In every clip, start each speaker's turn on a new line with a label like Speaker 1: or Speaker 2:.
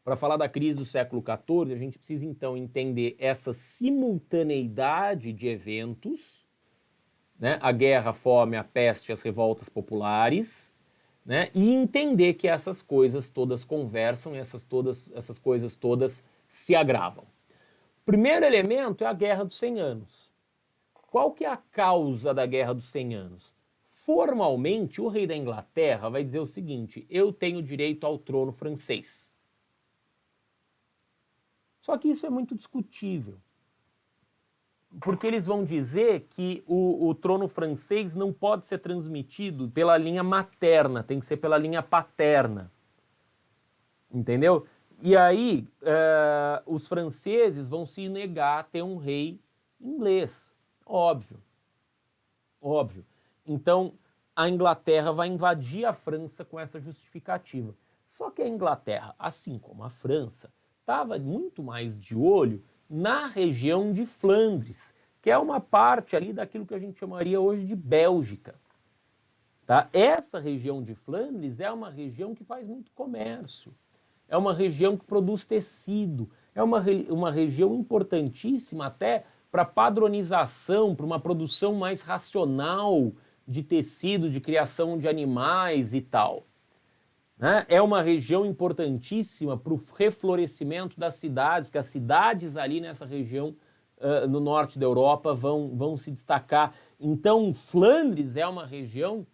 Speaker 1: Para falar da crise do século XIV, a gente precisa então entender essa simultaneidade de eventos, né? A guerra, a fome, a peste, as revoltas populares, né? E entender que essas coisas todas conversam e essas coisas todas se agravam. O primeiro elemento é a Guerra dos 100 Anos. Qual que é a causa da Guerra dos 100 Anos? Formalmente, o rei da Inglaterra vai dizer o seguinte: eu tenho direito ao trono francês. Só que isso é muito discutível, porque eles vão dizer que o trono francês não pode ser transmitido pela linha materna, tem que ser pela linha paterna. Entendeu? E aí, os franceses vão se negar a ter um rei inglês. Óbvio. Óbvio. Então, a Inglaterra vai invadir a França com essa justificativa. Só que a Inglaterra, assim como a França, estava muito mais de olho na região de Flandres, que é uma parte ali daquilo que a gente chamaria hoje de Bélgica. Tá? Essa região de Flandres é uma região que faz muito comércio, é uma região que produz tecido, é uma região importantíssima até para padronização, para uma produção mais racional de tecido, de criação de animais e tal. Né? É uma região importantíssima para o reflorescimento das cidades, porque as cidades ali nessa região no norte da Europa vão se destacar. Então, Flandres é uma região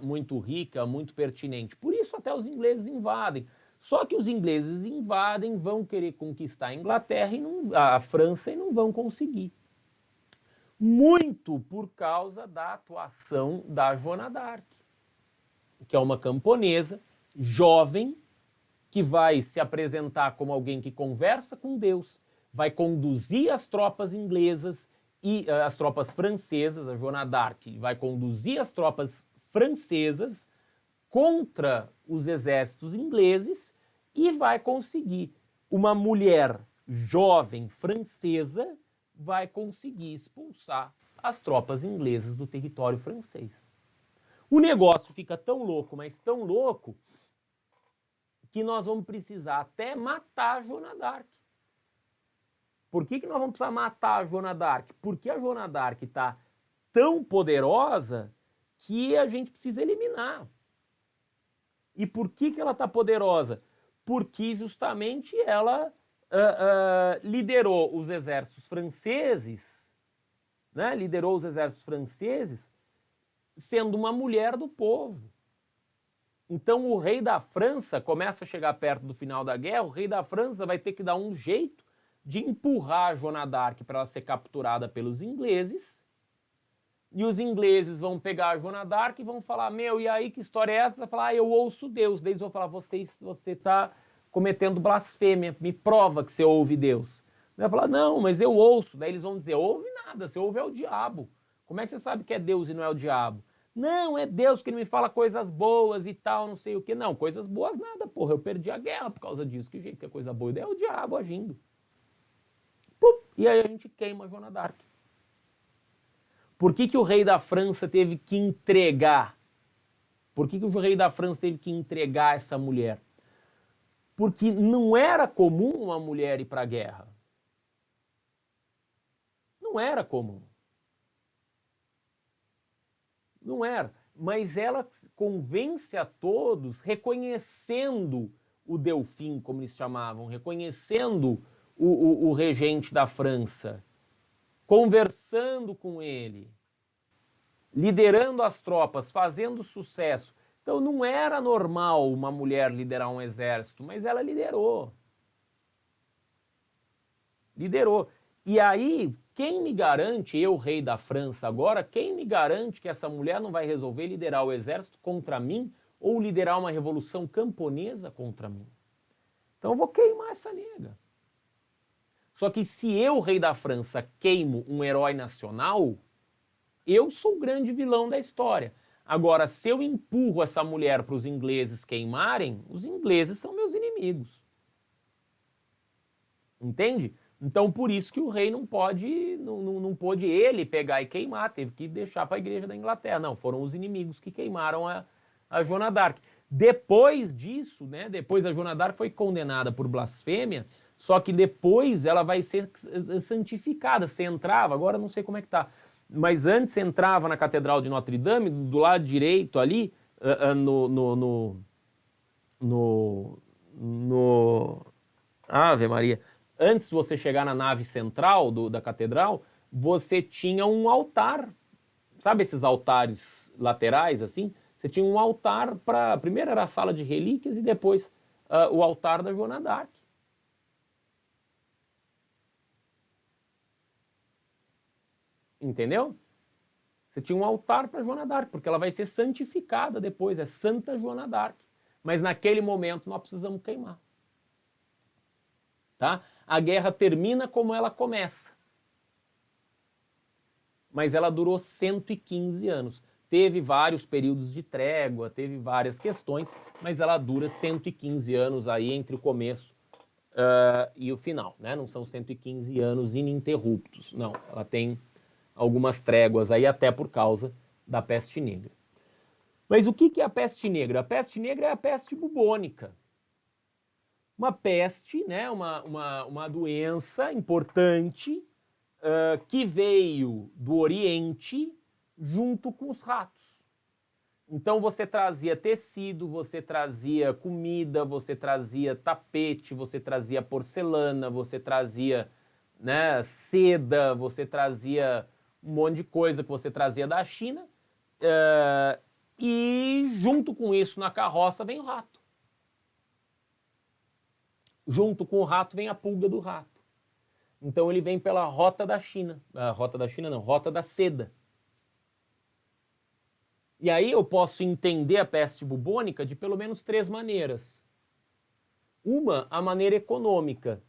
Speaker 1: muito rica, muito pertinente. Por isso até os ingleses invadem. Só que os ingleses invadem, vão querer conquistar a Inglaterra, a França, e não vão conseguir. Muito por causa da atuação da Joana d'Arc, que é uma camponesa jovem que vai se apresentar como alguém que conversa com Deus, vai conduzir as tropas inglesas e as tropas francesas. A Joana d'Arc vai conduzir as tropas francesas contra os exércitos ingleses e vai conseguir. Uma mulher jovem francesa vai conseguir expulsar as tropas inglesas do território francês. O negócio fica tão louco, mas tão louco, que nós vamos precisar até matar a Joana d'Arc. Por que nós vamos precisar matar a Joana d'Arc? Porque a Joana d'Arc está tão poderosa que a gente precisa eliminar. E por que ela está poderosa? Porque justamente ela liderou os exércitos franceses, né? Liderou os exércitos franceses sendo uma mulher do povo. Então o rei da França começa a chegar perto do final da guerra, o rei da França vai ter que dar um jeito de empurrar a Joana d'Arc para ela ser capturada pelos ingleses, e os ingleses vão pegar a Joana d'Arc e vão falar: meu, e aí que história é essa? Você vai falar: eu ouço Deus. Daí eles vão falar: você está cometendo blasfêmia, me prova que você ouve Deus. Vai falar: não, mas eu ouço. Daí eles vão dizer: ouve nada, você ouve é o diabo. Como é que você sabe que é Deus e não é o diabo? Não, é Deus que ele me fala coisas boas e tal, não sei o que. Não, coisas boas nada, porra, eu perdi a guerra por causa disso. Que jeito que é coisa boa? Daí é o diabo agindo. Pum, e aí a gente queima a Joana d'Arc. Por que o rei da França teve que entregar? Por que o rei da França teve que entregar essa mulher? Porque não era comum uma mulher ir para a guerra. Não era comum. Não era. Mas ela convence a todos, reconhecendo o Delfim, como eles chamavam, reconhecendo o regente da França, conversando com ele, liderando as tropas, fazendo sucesso. Então não era normal uma mulher liderar um exército, mas ela liderou. Liderou. E aí, quem me garante, eu, rei da França agora, quem me garante que essa mulher não vai resolver liderar o exército contra mim ou liderar uma revolução camponesa contra mim? Então eu vou queimar essa nega. Só que se eu, rei da França, queimo um herói nacional, eu sou o grande vilão da história. Agora, se eu empurro essa mulher para os ingleses queimarem, os ingleses são meus inimigos. Entende? Então, por isso que o rei não pôde ele pegar e queimar, teve que deixar para a igreja da Inglaterra. Não, foram os inimigos que queimaram a Joana d'Arc. Depois disso, né, depois a Joana d'Arc foi condenada por blasfêmia, só que depois ela vai ser santificada. Você entrava, agora não sei como é que tá, mas antes você entrava na Catedral de Notre Dame, do lado direito ali, no Ave Maria, antes de você chegar na nave central da catedral, você tinha um altar, sabe esses altares laterais assim? Você tinha um altar para, primeiro era a sala de relíquias e depois o altar da Joana d'Arc. Entendeu? Você tinha um altar para Joana d'Arc, porque ela vai ser santificada depois, é Santa Joana d'Arc. Mas naquele momento nós precisamos queimar. Tá? A guerra termina como ela começa. Mas ela durou 115 anos. Teve vários períodos de trégua, teve várias questões, mas ela dura 115 anos aí entre o começo e o final, né? Não são 115 anos ininterruptos, não. Ela tem algumas tréguas aí até por causa da peste negra. Mas o que é a peste negra? A peste negra é a peste bubônica. Uma peste, né? Uma doença importante que veio do Oriente junto com os ratos. Então você trazia tecido, você trazia comida, você trazia tapete, você trazia porcelana, você trazia, né, seda, você trazia um monte de coisa que você trazia da China, e junto com isso na carroça vem o rato. Junto com o rato vem a pulga do rato. Então ele vem pela rota da China. Rota da China não, rota da seda. E aí eu posso entender a peste bubônica de pelo menos 3 maneiras. Uma, a maneira econômica.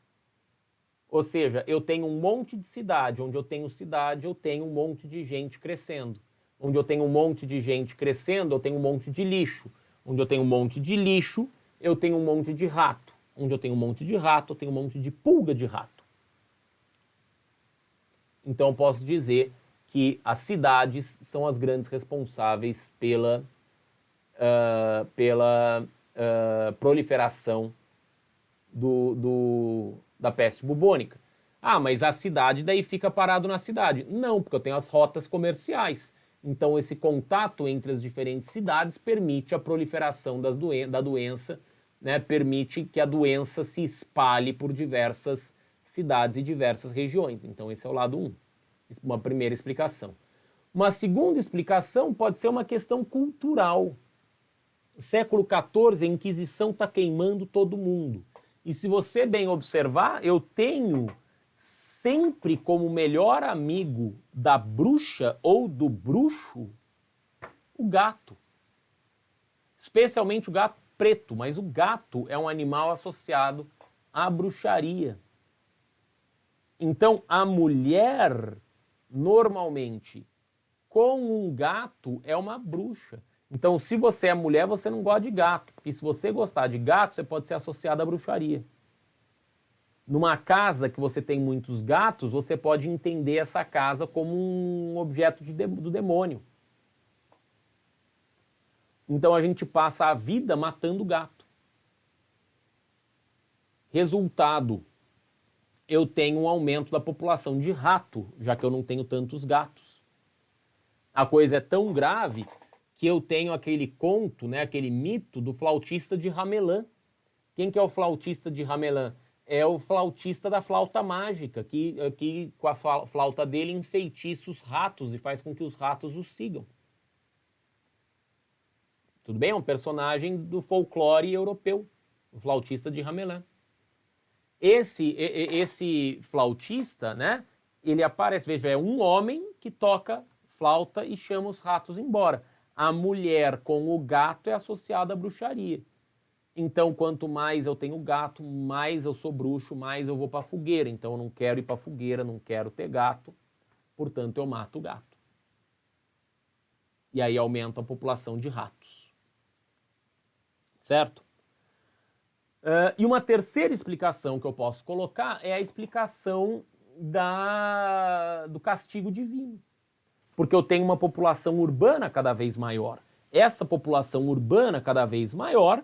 Speaker 1: Ou seja, eu tenho um monte de cidade. Onde eu tenho cidade, eu tenho um monte de gente crescendo. Onde eu tenho um monte de gente crescendo, eu tenho um monte de lixo. Onde eu tenho um monte de lixo, eu tenho um monte de rato. Onde eu tenho um monte de rato, eu tenho um monte de pulga de rato. Então eu posso dizer que as cidades são as grandes responsáveis pela proliferação da peste bubônica. Ah, mas a cidade daí fica parado na cidade. Não, porque eu tenho as rotas comerciais. Então esse contato entre as diferentes cidades permite a proliferação da doença, né? Permite que a doença se espalhe por diversas cidades e diversas regiões. Então esse é o lado 1, uma primeira explicação. Uma segunda explicação pode ser uma questão cultural. Século XIV, a Inquisição está queimando todo mundo. E se você bem observar, eu tenho sempre como melhor amigo da bruxa ou do bruxo o gato. Especialmente o gato preto, mas o gato é um animal associado à bruxaria. Então, a mulher, normalmente, com um gato, é uma bruxa. Então, se você é mulher, você não gosta de gato. Porque se você gostar de gato, você pode ser associado à bruxaria. Numa casa que você tem muitos gatos, você pode entender essa casa como um objeto do demônio. Então a gente passa a vida matando gato. Resultado, eu tenho um aumento da população de rato, já que eu não tenho tantos gatos. A coisa é tão grave que eu tenho aquele conto, né, aquele mito do flautista de Ramelã. Quem que é o flautista de Ramelã? É o flautista da flauta mágica, que com a flauta dele enfeitiça os ratos e faz com que os ratos o sigam. Tudo bem? É um personagem do folclore europeu, o flautista de Ramelã. Esse flautista, né, ele aparece, veja, é um homem que toca flauta e chama os ratos embora. A mulher com o gato é associada à bruxaria. Então, quanto mais eu tenho gato, mais eu sou bruxo, mais eu vou para a fogueira. Então, eu não quero ir para a fogueira, não quero ter gato, portanto, eu mato o gato. E aí aumenta a população de ratos. Certo? E uma terceira explicação que eu posso colocar é a explicação do castigo divino. Porque eu tenho uma população urbana cada vez maior. Essa população urbana cada vez maior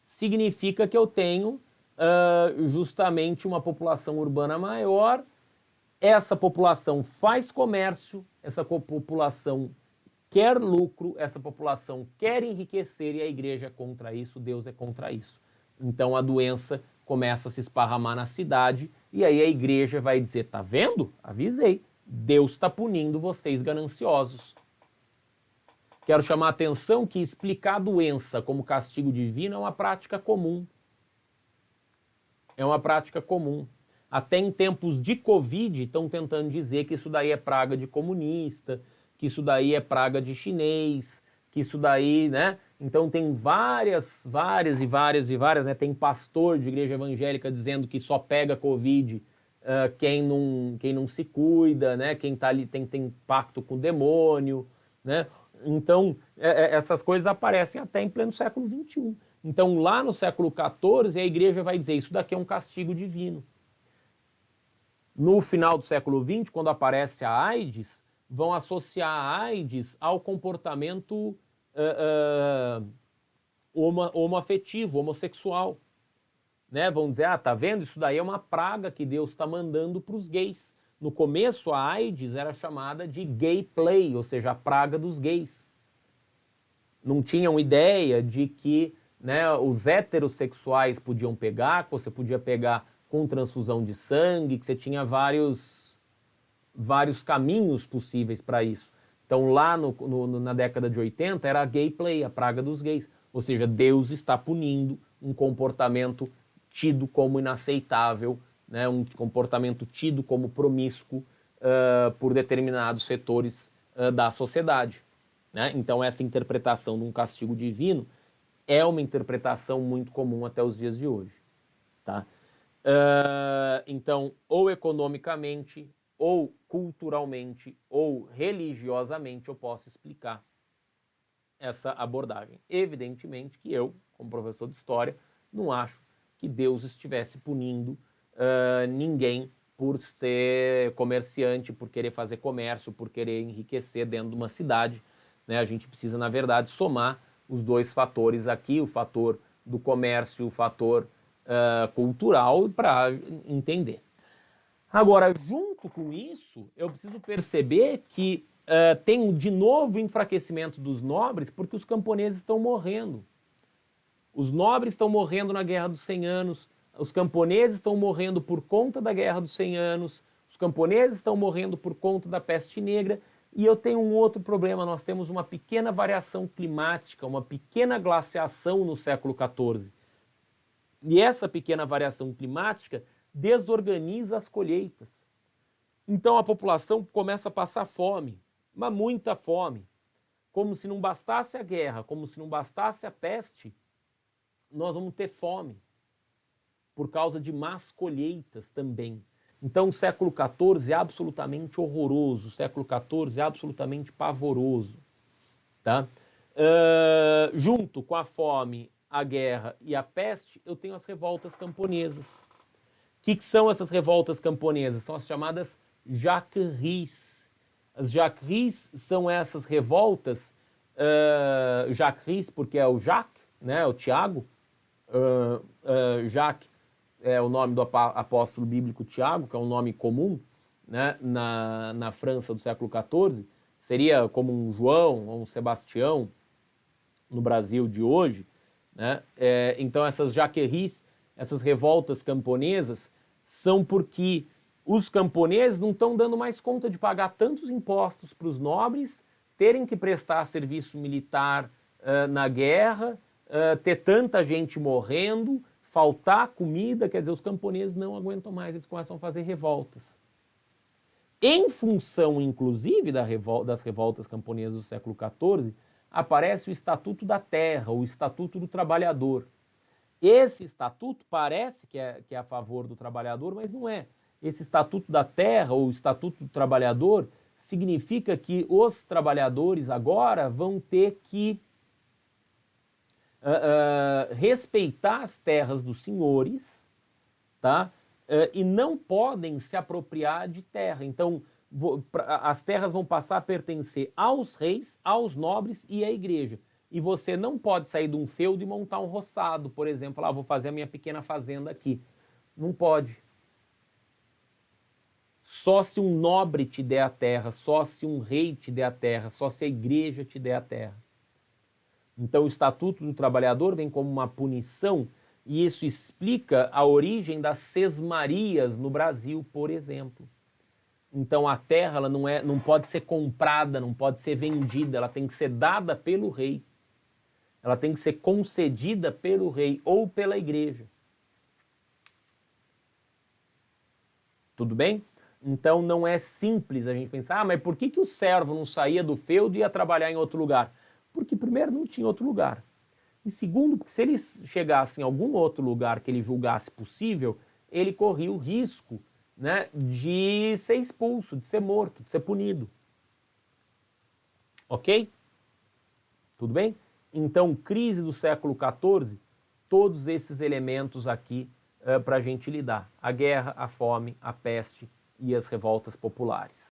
Speaker 1: significa que eu tenho justamente uma população urbana maior. Essa população faz comércio, essa população quer lucro, essa população quer enriquecer, e a igreja é contra isso, Deus é contra isso. Então a doença começa a se esparramar na cidade, e aí a igreja vai dizer, tá vendo? Avisei, Deus está punindo vocês gananciosos. Quero chamar a atenção que explicar a doença como castigo divino é uma prática comum. É uma prática comum. Até em tempos de Covid estão tentando dizer que isso daí é praga de comunista, que isso daí é praga de chinês, que isso daí, né? Então tem várias, né? Tem pastor de igreja evangélica dizendo que só pega Covid quem não se cuida, né? Quem tá ali tem pacto com o demônio, né? Então essas coisas aparecem até em pleno século XXI. Então lá no século XIV a igreja vai dizer, isso daqui é um castigo divino. No final do século XX, quando aparece a AIDS, vão associar a AIDS ao comportamento homoafetivo, homossexual. Né? Vão dizer, tá vendo? Isso daí é uma praga que Deus está mandando para os gays. No começo, a AIDS era chamada de gay play, ou seja, a praga dos gays. Não tinham ideia de que, né, os heterossexuais podiam pegar, que você podia pegar com transfusão de sangue, que você tinha vários caminhos possíveis para isso. Então lá na década de 80 era a gay play, a praga dos gays. Ou seja, Deus está punindo um comportamento tido como inaceitável, né, um comportamento tido como promíscuo por determinados setores da sociedade. Né? Então essa interpretação de um castigo divino é uma interpretação muito comum até os dias de hoje. Tá? Então, ou economicamente, ou culturalmente, ou religiosamente, eu posso explicar essa abordagem. Evidentemente que eu, como professor de história, não acho que Deus estivesse punindo ninguém por ser comerciante, por querer fazer comércio, por querer enriquecer dentro de uma cidade. Né? A gente precisa, na verdade, somar os dois fatores aqui, o fator do comércio, o fator cultural, para entender. Agora, junto com isso, eu preciso perceber que tem de novo enfraquecimento dos nobres, porque os camponeses estão morrendo. Os nobres estão morrendo na Guerra dos 100 Anos, os camponeses estão morrendo por conta da Guerra dos 100 Anos, os camponeses estão morrendo por conta da peste negra, e eu tenho um outro problema, nós temos uma pequena variação climática, uma pequena glaciação no século XIV. E essa pequena variação climática desorganiza as colheitas. Então a população começa a passar fome, mas muita fome. Como se não bastasse a guerra, como se não bastasse a peste, nós vamos ter fome. Por causa de más colheitas também. Então o século XIV é absolutamente horroroso, o século XIV é absolutamente pavoroso. Tá? Junto com a fome, a guerra e a peste, eu tenho as revoltas camponesas. O que são essas revoltas camponesas? São as chamadas jacqueries. As jacqueries são essas revoltas, jacqueries porque é o Jacques, né, o Tiago, Jacques é o nome do apóstolo bíblico Tiago, que é um nome comum, né, na França do século XIV, seria como um João ou um Sebastião no Brasil de hoje. Né? Então essas jacqueries, essas revoltas camponesas, são porque os camponeses não estão dando mais conta de pagar tantos impostos para os nobres, terem que prestar serviço militar na guerra, ter tanta gente morrendo, faltar comida, quer dizer, os camponeses não aguentam mais, eles começam a fazer revoltas. Em função, inclusive, das revoltas camponesas do século XIV, aparece o Estatuto da Terra, o Estatuto do Trabalhador. Esse estatuto parece que é a favor do trabalhador, mas não é. Esse Estatuto da Terra, ou Estatuto do Trabalhador, significa que os trabalhadores agora vão ter que respeitar as terras dos senhores, tá? E não podem se apropriar de terra. Então, as terras vão passar a pertencer aos reis, aos nobres e à igreja. e você não pode sair de um feudo e montar um roçado, por exemplo, falar, vou fazer a minha pequena fazenda aqui. Não pode. Só se um nobre te der a terra, só se um rei te der a terra, só se a igreja te der a terra. Então o Estatuto do Trabalhador vem como uma punição e isso explica a origem das sesmarias no Brasil, por exemplo. Então a terra ela não pode ser comprada, não pode ser vendida, ela tem que ser dada pelo rei. Ela tem que ser concedida pelo rei ou pela igreja. Tudo bem? Então não é simples a gente pensar, mas por que o servo não saía do feudo e ia trabalhar em outro lugar? Porque primeiro não tinha outro lugar. E segundo, porque se ele chegasse em algum outro lugar que ele julgasse possível, ele corria o risco, né, de ser expulso, de ser morto, de ser punido. Ok? Tudo bem? Então, crise do século XIV, todos esses elementos aqui para a gente lidar. A guerra, a fome, a peste e as revoltas populares.